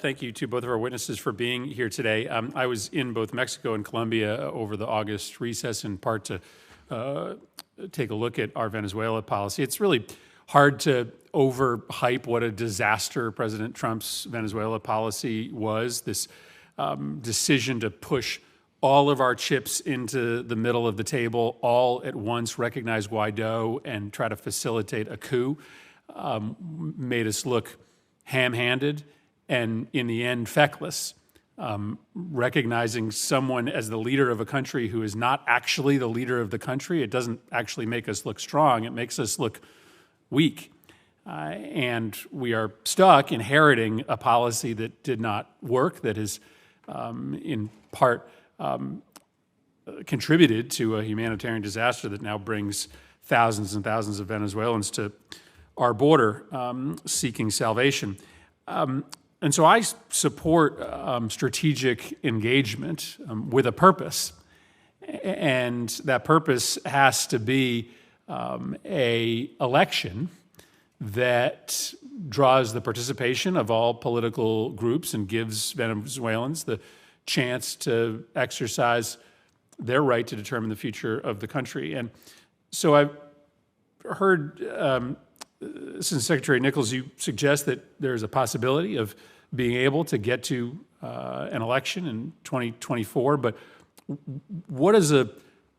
Thank you to both of our witnesses for being here today. I was in both Mexico and Colombia over the August recess, in part to take a look at our Venezuela policy. It's really hard to overhype what a disaster President Trump's Venezuela policy was. This decision to push all of our chips into the middle of the table all at once, recognize Guaido, and try to facilitate a coup made us look ham-handed and, in the end, feckless. Recognizing someone as the leader of a country who is not actually the leader of the country, it doesn't actually make us look strong. It makes us look weak. And we are stuck inheriting a policy that did not work, that has, in part, contributed to a humanitarian disaster that now brings thousands and thousands of Venezuelans to our border seeking salvation. And so I support strategic engagement with a purpose. And that purpose has to be an election that draws the participation of all political groups and gives Venezuelans the chance to exercise their right to determine the future of the country. And so I've heard, since Secretary Nichols, you suggest that there's a possibility of being able to get to an election in 2024, but what does a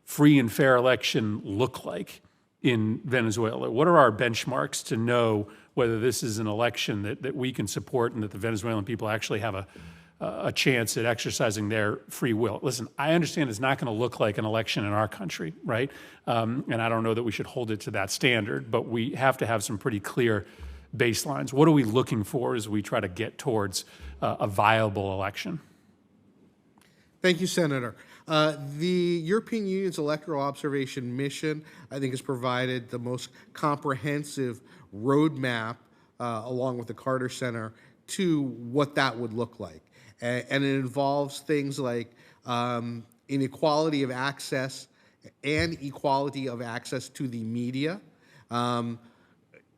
free and fair election look like in Venezuela? What are our benchmarks to know whether this is an election that we can support and that the Venezuelan people actually have a chance at exercising their free will? Listen, I understand it's not going to look like an election in our country, right? And I don't know that we should hold it to that standard, but we have to have some pretty clear baselines. What are we looking for as we try to get towards a viable election? Thank you, Senator. The European Union's electoral observation mission, I think, has provided the most comprehensive roadmap, along with the Carter Center, to what that would look like. And it involves things like inequality of access and equality of access to the media,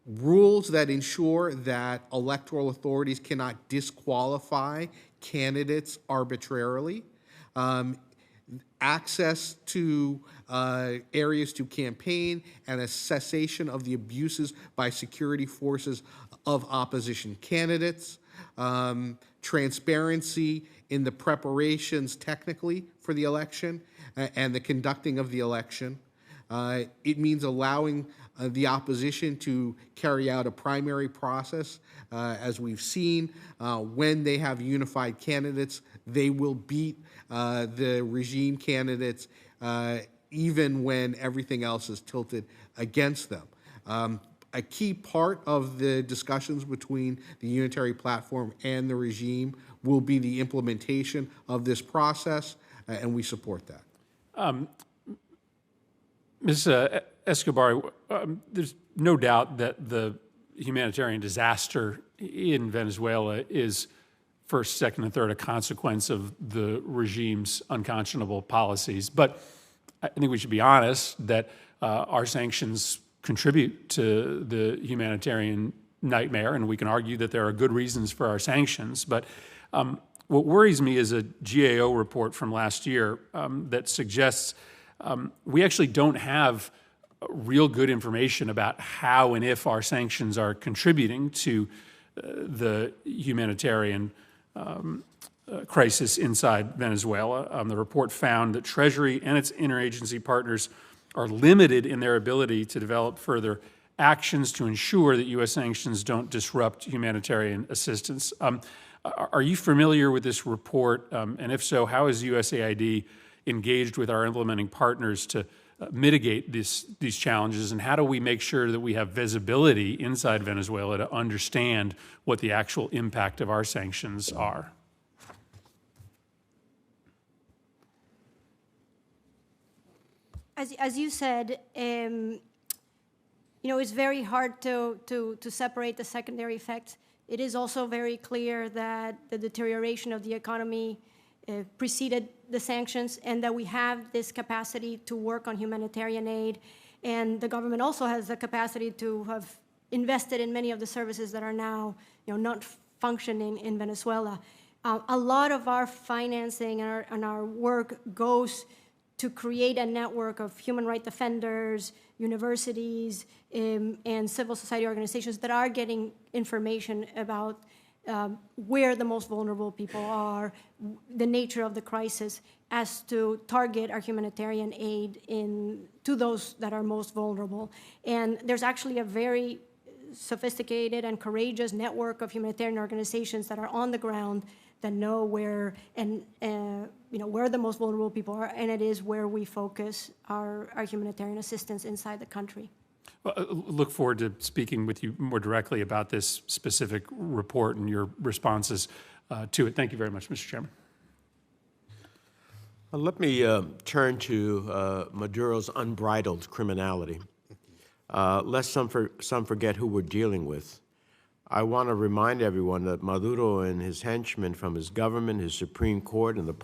rules that ensure that electoral authorities cannot disqualify candidates arbitrarily, access to areas to campaign, and a cessation of the abuses by security forces of opposition candidates, transparency in the preparations technically for the election and the conducting of the election. It means allowing the opposition to carry out a primary process. As we've seen, when they have unified candidates, they will beat the regime candidates even when everything else is tilted against them. A key part of the discussions between the unitary platform and the regime will be the implementation of this process, and we support that. Ms. Escobar, there's no doubt that the humanitarian disaster in Venezuela is first, second, and third a consequence of the regime's unconscionable policies. But I think we should be honest that our sanctions contribute to the humanitarian nightmare, and we can argue that there are good reasons for our sanctions. But what worries me is a GAO report from last year that suggests we actually don't have real good information about how and if our sanctions are contributing to the humanitarian crisis inside Venezuela. The report found that Treasury and its interagency partners are limited in their ability to develop further actions to ensure that U.S. sanctions don't disrupt humanitarian assistance. Are you familiar with this report? And if so, how is USAID engaged with our implementing partners to mitigate these challenges, and how do we make sure that we have visibility inside Venezuela to understand what the actual impact of our sanctions are? As you said, it's very hard to separate the secondary effects. It is also very clear that the deterioration of the economy preceded the sanctions, and that we have this capacity to work on humanitarian aid. And the government also has the capacity to have invested in many of the services that are now not functioning in Venezuela. A lot of our financing and our work goes to create a network of human rights defenders, universities, and civil society organizations that are getting information about where the most vulnerable people are, the nature of the crisis, as to target our humanitarian aid to those that are most vulnerable. And there's actually a very sophisticated and courageous network of humanitarian organizations that are on the ground that know where where the most vulnerable people are, and it is where we focus our humanitarian assistance inside the country. Well, look forward to speaking with you more directly about this specific report and your responses to it. Thank you very much, Mr. Chairman. Let me turn to Maduro's unbridled criminality. Lest some forget who we're dealing with. I want to remind everyone that Maduro and his henchmen from his government, his Supreme Court, and the